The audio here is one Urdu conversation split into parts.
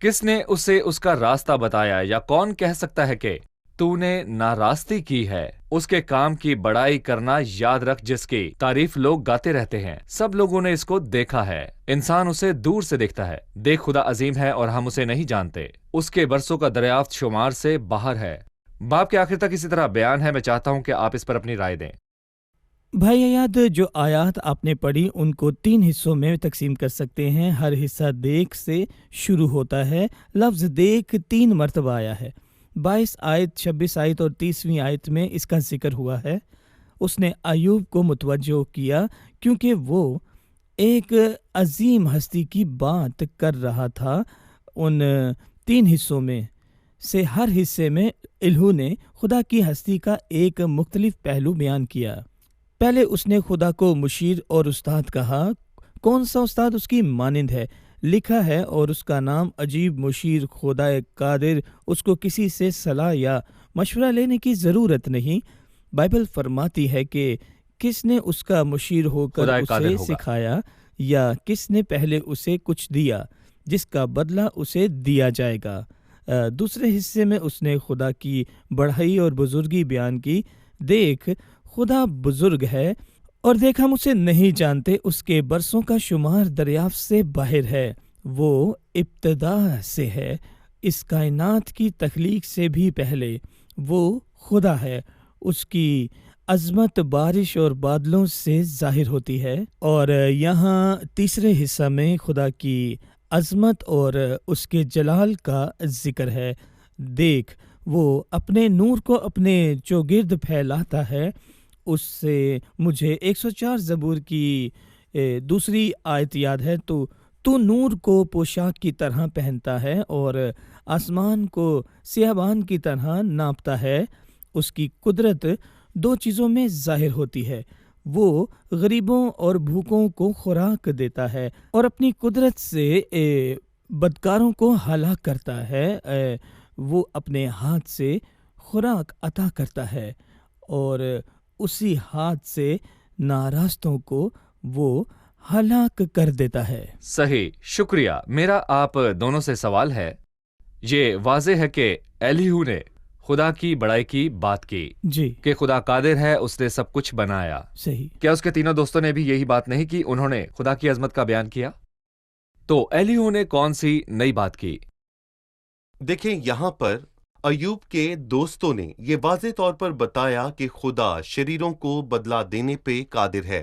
کس نے اسے اس کا راستہ بتایا یا کون کہہ سکتا ہے کہ تو نے ناراستی کی ہے؟ اس کے کام کی بڑائی کرنا یاد رکھ جس کی تعریف لوگ گاتے رہتے ہیں۔ سب لوگوں نے اس کو دیکھا ہے، انسان اسے دور سے دیکھتا ہے۔ دیکھ خدا عظیم ہے اور ہم اسے نہیں جانتے، اس کے برسوں کا دریافت شمار سے باہر ہے۔ باب کے آخر تک اسی طرح بیان ہے۔ میں چاہتا ہوں کہ آپ اس پر اپنی رائے دیں۔ بھائی عیاد، جو آیات آپ نے پڑھی ان کو 3 حصوں میں تقسیم کر سکتے ہیں۔ ہر حصہ دیکھ سے شروع ہوتا ہے۔ لفظ دیکھ 3 مرتبہ آیا ہے۔ 22 آیت، 26 آیت اور 30ویں آیت میں اس کا ذکر ہوا ہے۔ اس نے ایوب کو متوجہ کیا کیونکہ وہ ایک عظیم ہستی کی بات کر رہا تھا۔ ان 3 حصوں میں سے ہر حصے میں الہو نے خدا کی ہستی کا ایک مختلف پہلو بیان کیا۔ پہلے اس نے خدا کو مشیر اور استاد کہا۔ کون سا استاد اس کی مانند ہے؟ لکھا ہے، اور اس کا نام عجیب مشیر، خدا قادر، اس کو کسی سے صلاح یا مشورہ لینے کی ضرورت نہیں۔ بائبل فرماتی ہے کہ کس نے اس کا مشیر ہو کر خدا قادر اسے ہوگا۔ سکھایا، یا کس نے پہلے اسے کچھ دیا جس کا بدلہ اسے دیا جائے گا۔ دوسرے حصے میں اس نے خدا کی بڑائی اور بزرگی بیان کی۔ دیکھ خدا بزرگ ہے، اور دیکھ ہم اسے نہیں جانتے، اس کے برسوں کا شمار دریافت سے باہر ہے۔ وہ ابتدا سے ہے، اس کائنات کی تخلیق سے بھی پہلے وہ خدا ہے۔ اس کی عظمت بارش اور بادلوں سے ظاہر ہوتی ہے۔ اور یہاں تیسرے حصہ میں خدا کی عظمت اور اس کے جلال کا ذکر ہے۔ دیکھ وہ اپنے نور کو اپنے چوگرد پھیلاتا ہے۔ اس سے مجھے 104 زبور کی دوسری آیت یاد ہے، تو نور کو پوشاک کی طرح پہنتا ہے اور آسمان کو سیابان کی طرح ناپتا ہے۔ اس کی قدرت 2 چیزوں میں ظاہر ہوتی ہے، وہ غریبوں اور بھوکوں کو خوراک دیتا ہے، اور اپنی قدرت سے بدکاروں کو ہلاک کرتا ہے۔ وہ اپنے ہاتھ سے خوراک عطا کرتا ہے، اور اسی ہاتھ سے ناراستوں کو وہ ہلاک کر دیتا ہے۔ صحیح، شکریہ۔ میرا آپ دونوں سے سوال ہے، یہ واضح ہے کہ ایلیہو نے خدا کی بڑائی کی بات کی جی کہ خدا قادر ہے، اس نے سب کچھ بنایا۔ صحیح۔ کیا اس کے تینوں دوستوں نے بھی یہی بات نہیں کی؟ انہوں نے خدا کی عظمت کا بیان کیا۔ تو ایلیہو نے کون سی نئی بات کی؟ دیکھیں، یہاں پر ایوب کے دوستوں نے یہ واضح طور پر بتایا کہ خدا شریروں کو بدلہ دینے پہ قادر ہے،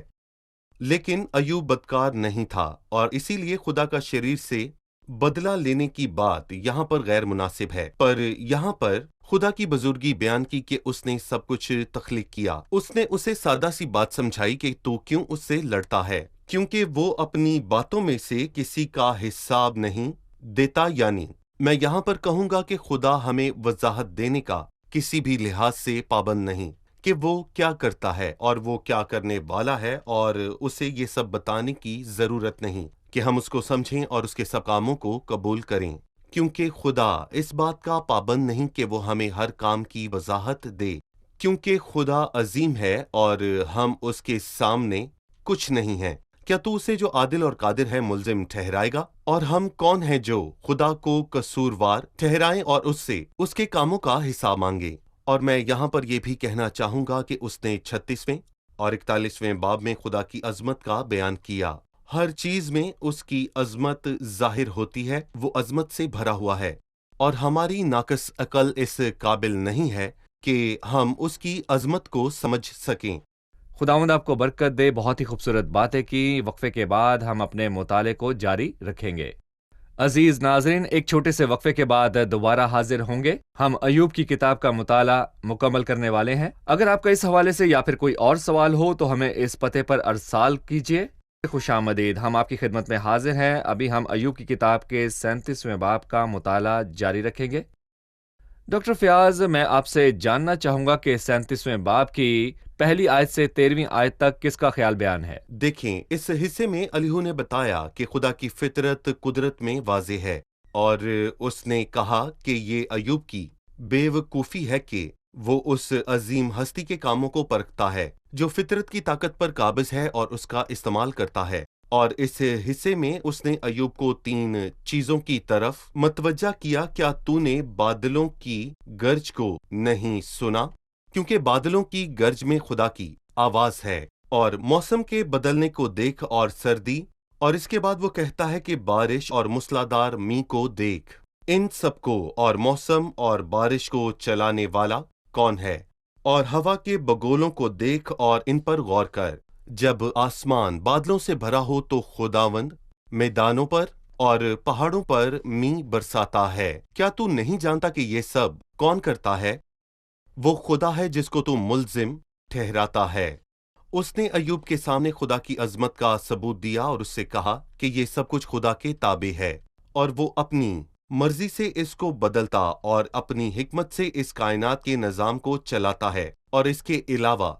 لیکن ایوب بدکار نہیں تھا، اور اسی لیے خدا کا شریر سے بدلہ لینے کی بات یہاں پر غیر مناسب ہے۔ پر یہاں پر خدا کی بزرگی بیان کی کہ اس نے سب کچھ تخلیق کیا۔ اس نے اسے سادہ سی بات سمجھائی کہ تو کیوں اس سے لڑتا ہے، کیونکہ وہ اپنی باتوں میں سے کسی کا حساب نہیں دیتا۔ یعنی میں یہاں پر کہوں گا کہ خدا ہمیں وضاحت دینے کا کسی بھی لحاظ سے پابند نہیں کہ وہ کیا کرتا ہے اور وہ کیا کرنے والا ہے، اور اسے یہ سب بتانے کی ضرورت نہیں کہ ہم اس کو سمجھیں اور اس کے سب کاموں کو قبول کریں، کیونکہ خدا اس بات کا پابند نہیں کہ وہ ہمیں ہر کام کی وضاحت دے، کیونکہ خدا عظیم ہے اور ہم اس کے سامنے کچھ نہیں ہیں۔ کیا تو اسے جو عادل اور قادر ہے ملزم ٹھہرائے گا؟ اور ہم کون ہیں جو خدا کو قصوروار ٹھہرائیں اور اس سے اس کے کاموں کا حساب مانگے؟ اور میں یہاں پر یہ بھی کہنا چاہوں گا کہ اس نے 36ویں اور 41ویں باب میں خدا کی عظمت کا بیان کیا۔ ہر چیز میں اس کی عظمت ظاہر ہوتی ہے، وہ عظمت سے بھرا ہوا ہے، اور ہماری ناقص عقل اس قابل نہیں ہے کہ ہم اس کی عظمت کو سمجھ سکیں۔ خداوند آپ کو برکت دے۔ بہت ہی خوبصورت باتیں کی۔ وقفے کے بعد ہم اپنے مطالعے کو جاری رکھیں گے۔ عزیز ناظرین، ایک چھوٹے سے وقفے کے بعد دوبارہ حاضر ہوں گے۔ ہم ایوب کی کتاب کا مطالعہ مکمل کرنے والے ہیں۔ اگر آپ کا اس حوالے سے یا پھر کوئی اور سوال ہو تو ہمیں اس پتے پر ارسال کیجیے۔ خوش آمدید، ہم آپ کی خدمت میں حاضر ہیں۔ ابھی ہم ایوب کی کتاب کے 37ویں باب کا مطالعہ جاری رکھیں گے۔ ڈاکٹر فیاض، میں آپ سے جاننا چاہوں گا کہ 37ویں باب کی پہلی آیت سے 13ویں آیت تک کس کا خیال بیان ہے؟ دیکھیں، اس حصے میں ایلیہو نے بتایا کہ خدا کی فطرت قدرت میں واضح ہے، اور اس نے کہا کہ یہ ایوب کی بے وقوفی ہے کہ وہ اس عظیم ہستی کے کاموں کو پرکھتا ہے جو فطرت کی طاقت پر قابض ہے اور اس کا استعمال کرتا ہے، اور اس حصے میں اس نے ایوب کو 3 چیزوں کی طرف متوجہ کیا۔ کیا تو نے بادلوں کی گرج کو نہیں سنا؟ کیونکہ بادلوں کی گرج میں خدا کی آواز ہے، اور موسم کے بدلنے کو دیکھ اور سردی، اور اس کے بعد وہ کہتا ہے کہ بارش اور موسلادھار مینہ کو دیکھ۔ ان سب کو اور موسم اور بارش کو چلانے والا کون ہے؟ اور ہوا کے بگولوں کو دیکھ اور ان پر غور کر۔ جب آسمان بادلوں سے بھرا ہو تو خداوند میدانوں پر اور پہاڑوں پر مینہ برساتا ہے۔ کیا تو نہیں جانتا کہ یہ سب کون کرتا ہے؟ وہ خدا ہے جس کو تو ملزم ٹھہراتا ہے۔ اس نے ایوب کے سامنے خدا کی عظمت کا ثبوت دیا اور اس سے کہا کہ یہ سب کچھ خدا کے تابع ہے، اور وہ اپنی مرضی سے اس کو بدلتا اور اپنی حکمت سے اس کائنات کے نظام کو چلاتا ہے، اور اس کے علاوہ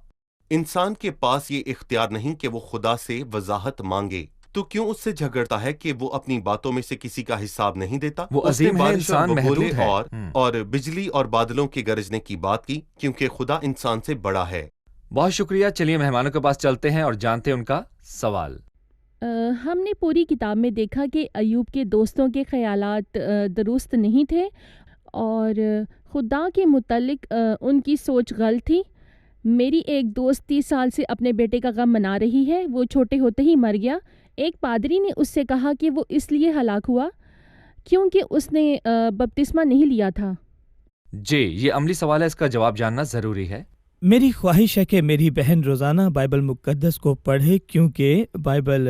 انسان کے پاس یہ اختیار نہیں کہ وہ خدا سے وضاحت مانگے۔ تو کیوں اس سے جھگڑتا ہے کہ وہ اپنی باتوں میں سے کسی کا حساب نہیں دیتا؟ وہ اس نے عظیم ہے، بارش اور انسان بگولے محدود ہے۔ اور بجلی اور بادلوں کے گرجنے کی بات کی، کیونکہ خدا انسان سے بڑا ہے۔ بہت شکریہ۔ چلیے مہمانوں کے پاس چلتے ہیں اور جانتے ہیں ان کا سوال۔ ہم نے پوری کتاب میں دیکھا کہ ایوب کے دوستوں کے خیالات درست نہیں تھے اور خدا کے متعلق ان کی سوچ غلط تھی۔ میری ایک دوست 30 سال سے اپنے بیٹے کا غم منا رہی ہے، وہ چھوٹے ہوتے ہی مر گیا۔ ایک پادری نے اس سے کہا کہ وہ اس لیے ہلاک ہوا کیونکہ اس نے بپتسمہ نہیں لیا تھا۔ جی، یہ عملی سوال ہے، اس کا جواب جاننا ضروری ہے۔ میری خواہش ہے کہ میری بہن روزانہ بائبل مقدس کو پڑھے، کیونکہ بائبل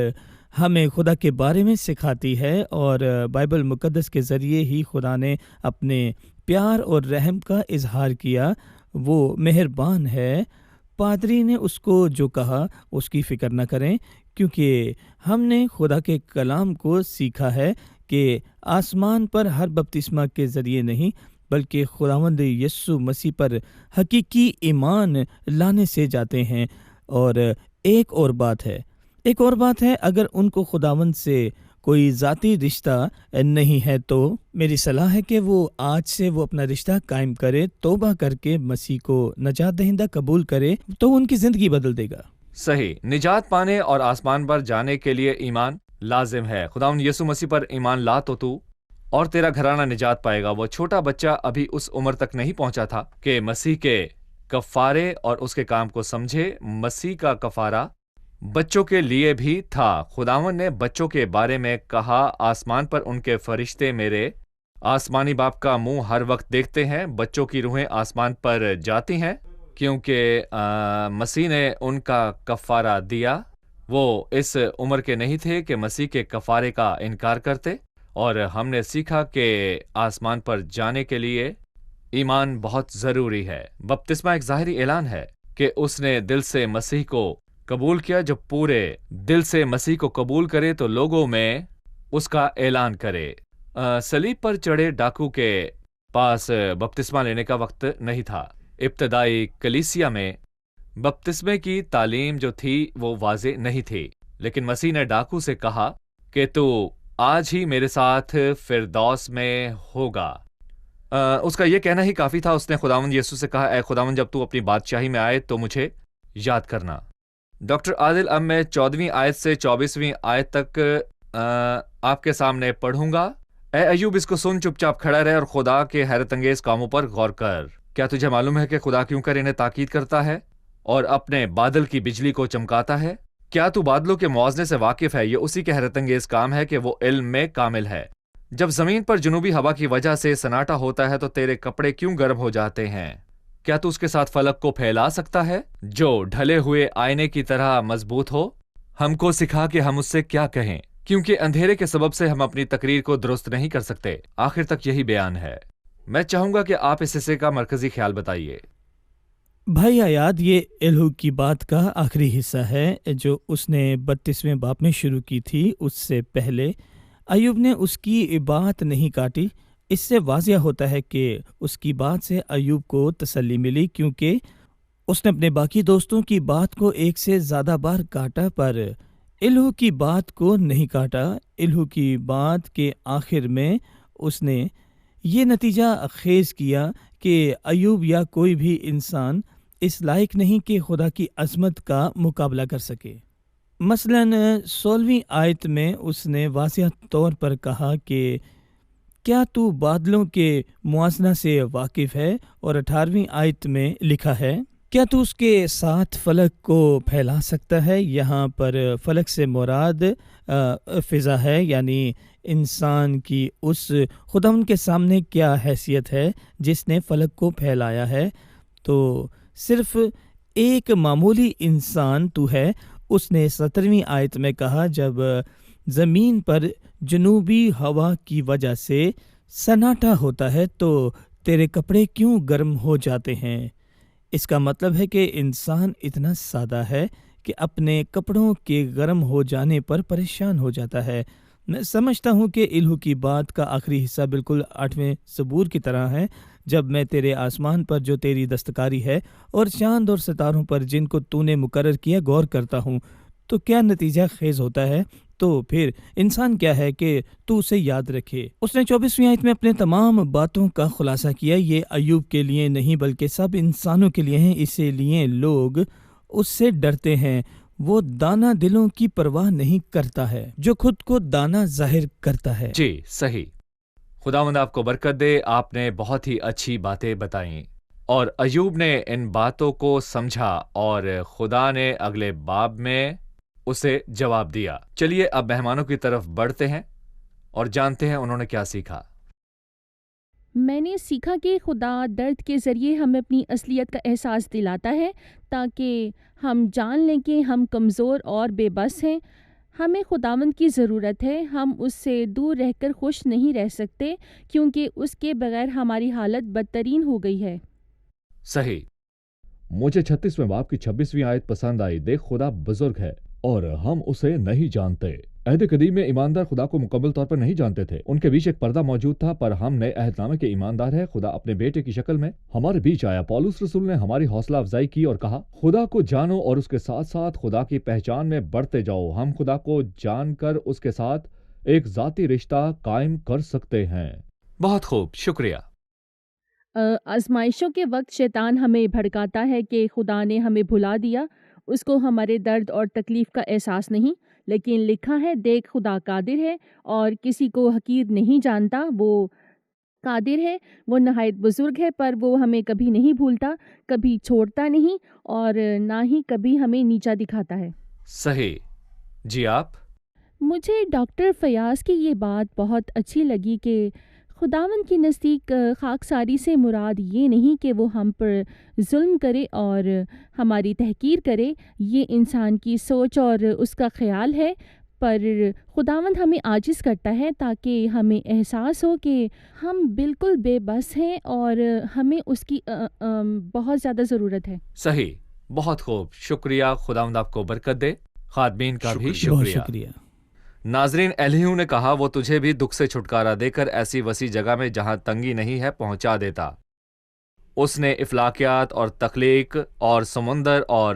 ہمیں خدا کے بارے میں سکھاتی ہے، اور بائبل مقدس کے ذریعے ہی خدا نے اپنے پیار اور رحم کا اظہار کیا۔ وہ مہربان ہے۔ پادری نے اس کو جو کہا اس کی فکر نہ کریں، کیونکہ ہم نے خدا کے کلام کو سیکھا ہے کہ آسمان پر ہر بپتسمہ کے ذریعے نہیں بلکہ خداوند یسوع مسیح پر حقیقی ایمان لانے سے جاتے ہیں۔ اور ایک اور بات ہے، اگر ان کو خداوند سے کوئی ذاتی رشتہ نہیں ہے تو میری صلاح ہے کہ وہ آج سے وہ اپنا رشتہ قائم کرے، توبہ کر کے مسیح کو نجات دہندہ قبول کرے تو ان کی زندگی بدل دے گا۔ صحیح، نجات پانے اور آسمان پر جانے کے لیے ایمان لازم ہے۔ خداوند یسوع مسیح پر ایمان لا تو اور تیرا گھرانہ نجات پائے گا۔ وہ چھوٹا بچہ ابھی اس عمر تک نہیں پہنچا تھا کہ مسیح کے کفارے اور اس کے کام کو سمجھے۔ مسیح کا کفارہ بچوں کے لیے بھی تھا۔ خداوند نے بچوں کے بارے میں کہا، آسمان پر ان کے فرشتے میرے آسمانی باپ کا منہ ہر وقت دیکھتے ہیں۔ بچوں کی روحیں آسمان پر جاتی ہیں کیونکہ مسیح نے ان کا کفارہ دیا۔ وہ اس عمر کے نہیں تھے کہ مسیح کے کفارے کا انکار کرتے، اور ہم نے سیکھا کہ آسمان پر جانے کے لیے ایمان بہت ضروری ہے۔ بپتسمہ ایک ظاہری اعلان ہے کہ اس نے دل سے مسیح کو قبول کیا۔ جب پورے دل سے مسیح کو قبول کرے تو لوگوں میں اس کا اعلان کرے۔ صلیب پر چڑھے ڈاکو کے پاس بپتسمہ لینے کا وقت نہیں تھا۔ ابتدائی کلیسیا میں بپتسمے کی تعلیم جو تھی وہ واضح نہیں تھی، لیکن مسیح نے ڈاکو سے کہا کہ تو آج ہی میرے ساتھ فردوس میں ہوگا۔ اس کا یہ کہنا ہی کافی تھا۔ اس نے خداوند یسوع سے کہا، اے خداوند، جب تو اپنی بادشاہی میں آئے تو مجھے یاد کرنا۔ ڈاکٹر عادل، اب میں 14ویں آیت سے 24ویں آیت تک آپ کے سامنے پڑھوں گا۔ اے ایوب، اس کو سن، چپ چاپ کھڑا رہے اور خدا کے حیرت انگیز کاموں پر غور کر۔ کیا تجھے معلوم ہے کہ خدا کیوں کر انہیں تاکید کرتا ہے اور اپنے بادل کی بجلی کو چمکاتا ہے؟ کیا تو بادلوں کے موازنے سے واقف ہے؟ یہ اسی کے حیرت انگیز کام ہے کہ وہ علم میں کامل ہے۔ جب زمین پر جنوبی ہوا کی وجہ سے سناٹا ہوتا ہے تو تیرے کپڑے کیوں گرم ہو جاتے ہیں؟ کیا تو اس کے ساتھ فلک کو پھیلا سکتا ہے جو ڈھلے ہوئے آئینے کی طرح مضبوط ہو؟ ہم کو سکھا کہ ہم اس سے کیا کہیں، کیونکہ اندھیرے کے سبب سے ہم اپنی تقریر کو درست نہیں کر سکتے۔ آخر تک یہی بیان ہے۔ میں چاہوں گا کہ آپ اس حصے کا مرکزی خیال بتائیے۔ بھائی آیات، یہ الہو کی بات کا آخری حصہ ہے جو اس نے 32ویں باب میں شروع کی تھی۔ اس سے پہلے ایوب نے اس کی بات نہیں کاٹی۔ اس سے واضح ہوتا ہے کہ اس کی بات سے ایوب کو تسلی ملی، کیونکہ اس نے اپنے باقی دوستوں کی بات کو ایک سے زیادہ بار کاٹا پر الہو کی بات کو نہیں کاٹا۔ الہو کی بات کے آخر میں اس نے یہ نتیجہ خیز کیا کہ ایوب یا کوئی بھی انسان اس لائق نہیں کہ خدا کی عظمت کا مقابلہ کر سکے۔ مثلاً 16ویں آیت میں اس نے واضح طور پر کہا کہ کیا تو بادلوں کے موازنہ سے واقف ہے، اور 18ویں آیت میں لکھا ہے کیا تو اس کے ساتھ فلک کو پھیلا سکتا ہے۔ یہاں پر فلک سے مراد فضا ہے، یعنی انسان کی اس خداوند کے سامنے کیا حیثیت ہے جس نے فلک کو پھیلایا ہے۔ تو صرف ایک معمولی انسان تو ہے۔ اس نے 17ویں آیت میں کہا جب زمین پر جنوبی ہوا کی وجہ سے سناٹا ہوتا ہے تو تیرے کپڑے کیوں گرم ہو جاتے ہیں۔ اس کا مطلب ہے کہ انسان اتنا سادہ ہے کہ اپنے کپڑوں کے گرم ہو جانے پر پریشان ہو جاتا ہے۔ میں سمجھتا ہوں کہ الہو کی بات کا آخری حصہ بالکل 8ویں زبور کی طرح ہے، جب میں تیرے آسمان پر جو تیری دستکاری ہے اور چاند اور ستاروں پر جن کو تو نے مقرر کیا غور کرتا ہوں تو کیا نتیجہ خیز ہوتا ہے۔ تو پھر انسان کیا ہے کہ تو اسے یاد رکھے۔ اس نے 24ویں آیت میں اپنے تمام باتوں کا خلاصہ کیا۔ یہ ایوب کے لیے نہیں بلکہ سب انسانوں کے لیے ہیں، اسی لیے لوگ اس سے ڈرتے ہیں۔ وہ دانا دلوں کی پرواہ نہیں کرتا ہے جو خود کو دانا ظاہر کرتا ہے۔ جی صحیح، خداوند آپ کو برکت دے۔ آپ نے بہت ہی اچھی باتیں بتائیں اور ایوب نے ان باتوں کو سمجھا اور خدا نے اگلے باب میں اسے جواب دیا۔ چلیے اب مہمانوں کی طرف بڑھتے ہیں اور جانتے ہیں انہوں نے کیا سیکھا۔ میں نے سیکھا کہ خدا درد کے ذریعے ہمیں اپنی اصلیت کا احساس دلاتا ہے تاکہ ہم جان لیں کہ ہم کمزور اور بے بس ہیں۔ ہمیں خداوند کی ضرورت ہے۔ ہم اس سے دور رہ کر خوش نہیں رہ سکتے کیونکہ اس کے بغیر ہماری حالت بدترین ہو گئی ہے۔ صحیح۔ مجھے 36ویں باب کی 26ویں آیت پسند آئی۔ دیکھ خدا بزرگ ہے اور ہم اسے نہیں جانتے۔ عہد قدیم میں ایماندار خدا کو مکمل طور پر نہیں جانتے تھے، ان کے بیچ ایک پردہ موجود تھا، پر ہم نئے عہد نامے کے ایماندار ہیں۔ خدا اپنے بیٹے کی شکل میں ہمارے بیچ آیا۔ پولس رسول نے ہماری حوصلہ افزائی کی اور کہا خدا کو جانو اور اس کے ساتھ ساتھ خدا کی پہچان میں بڑھتے جاؤ۔ ہم خدا کو جان کر اس کے ساتھ ایک ذاتی رشتہ قائم کر سکتے ہیں۔ بہت خوب، شکریہ۔ آزمائشوں کے وقت شیطان ہمیں بھڑکاتا ہے کہ خدا نے ہمیں بھلا دیا، اس کو ہمارے درد اور تکلیف کا احساس نہیں، لیکن لکھا ہے دیکھ خدا قادر ہے اور کسی کو حقیر نہیں جانتا۔ وہ قادر ہے، وہ نہایت بزرگ ہے، پر وہ ہمیں کبھی نہیں بھولتا، کبھی چھوڑتا نہیں اور نہ ہی کبھی ہمیں نیچا دکھاتا ہے۔ صحیح۔ جی آپ؟ مجھے ڈاکٹر فیاض کی یہ بات بہت اچھی لگی کہ خداوند کے نزدیک خاکساری سے مراد یہ نہیں کہ وہ ہم پر ظلم کرے اور ہماری تحقیر کرے، یہ انسان کی سوچ اور اس کا خیال ہے، پر خداوند ہمیں عاجز کرتا ہے تاکہ ہمیں احساس ہو کہ ہم بالکل بے بس ہیں اور ہمیں اس کی بہت زیادہ ضرورت ہے۔ صحیح، بہت خوب، شکریہ۔ خداوند آپ کو برکت دے۔ خادمین کا بھی بہت شکریہ۔ شکریہ۔ ناظرین، ایلیہو نے کہا وہ تجھے بھی دکھ سے چھٹکارا دے کر ایسی وسیع جگہ میں جہاں تنگی نہیں ہے پہنچا دیتا۔ اس نے افلاکیات اور تخلیق اور سمندر اور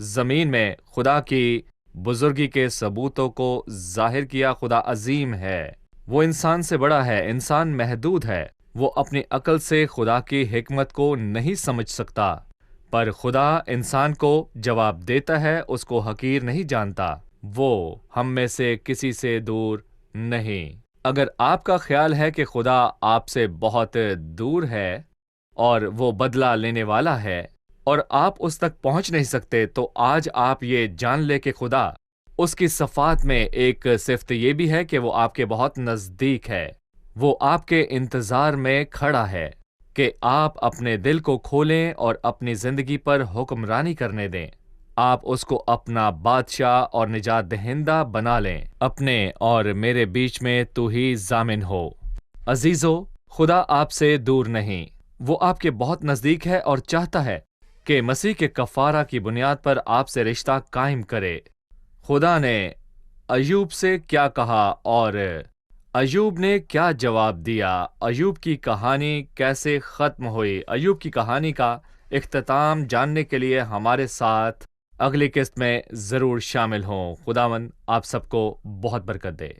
زمین میں خدا کی بزرگی کے ثبوتوں کو ظاہر کیا۔ خدا عظیم ہے، وہ انسان سے بڑا ہے، انسان محدود ہے، وہ اپنی عقل سے خدا کی حکمت کو نہیں سمجھ سکتا، پر خدا انسان کو جواب دیتا ہے، اس کو حقیر نہیں جانتا، وہ ہم میں سے کسی سے دور نہیں۔ اگر آپ کا خیال ہے کہ خدا آپ سے بہت دور ہے اور وہ بدلہ لینے والا ہے اور آپ اس تک پہنچ نہیں سکتے، تو آج آپ یہ جان لے کہ خدا، اس کی صفات میں ایک صفت یہ بھی ہے کہ وہ آپ کے بہت نزدیک ہے۔ وہ آپ کے انتظار میں کھڑا ہے کہ آپ اپنے دل کو کھولیں اور اپنی زندگی پر حکمرانی کرنے دیں۔ آپ اس کو اپنا بادشاہ اور نجات دہندہ بنا لیں۔ اپنے اور میرے بیچ میں تو ہی ضامن ہو۔ عزیزو، خدا آپ سے دور نہیں، وہ آپ کے بہت نزدیک ہے اور چاہتا ہے کہ مسیح کے کفارہ کی بنیاد پر آپ سے رشتہ قائم کرے۔ خدا نے ایوب سے کیا کہا اور ایوب نے کیا جواب دیا؟ ایوب کی کہانی کیسے ختم ہوئی؟ ایوب کی کہانی کا اختتام جاننے کے لیے ہمارے ساتھ اگلی قسط میں ضرور شامل ہوں۔ خداوند آپ سب کو بہت برکت دے۔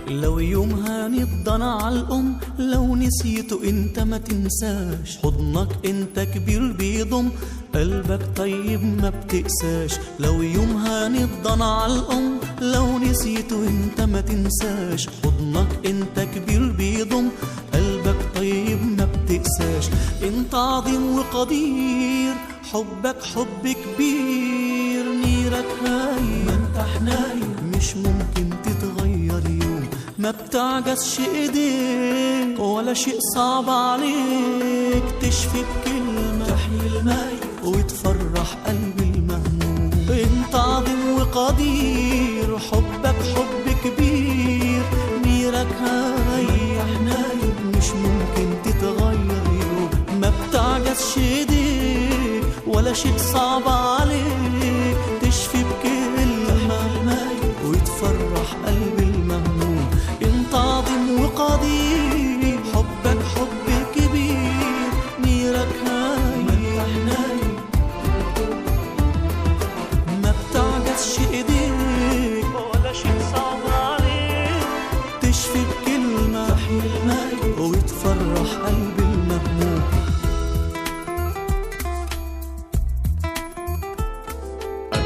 لو يومها نضن على الأم، لو نسيته انت ما تنساش، حضنك انت كبير بيضم، قلبك طيب ما بتقساش. لو يومها نضن على الأم، لو نسيته انت ما تنساش، حضنك انت كبير بيضم، قلبك طيب ما بتقساش. انت عظيم وقدير، حبك حب كبير، نيرك هاي ما انت حنايم، مش ممكن تتغير يوم، ما بتعجزش ايديك ولا شيء صعب عليك، تشفي بكلمة تحيي الماي وتفرح قلب المهموم. انت عظيم وقدير، حبك حب كبير، نيرك هاي حنايم، مش ممكن تتغير يوم، ما بتعجزش ايديك ولا شيء صعب عليك، تشفي بكلمة وتفرح قلب المهموم. انت عظيم وقدير، حبك حب كبير، نيرك هاي حنايم، ما بتعجزش ايديك ولا شيء صعب عليك، تشفي بكلمة وتفرح قلب المهموم.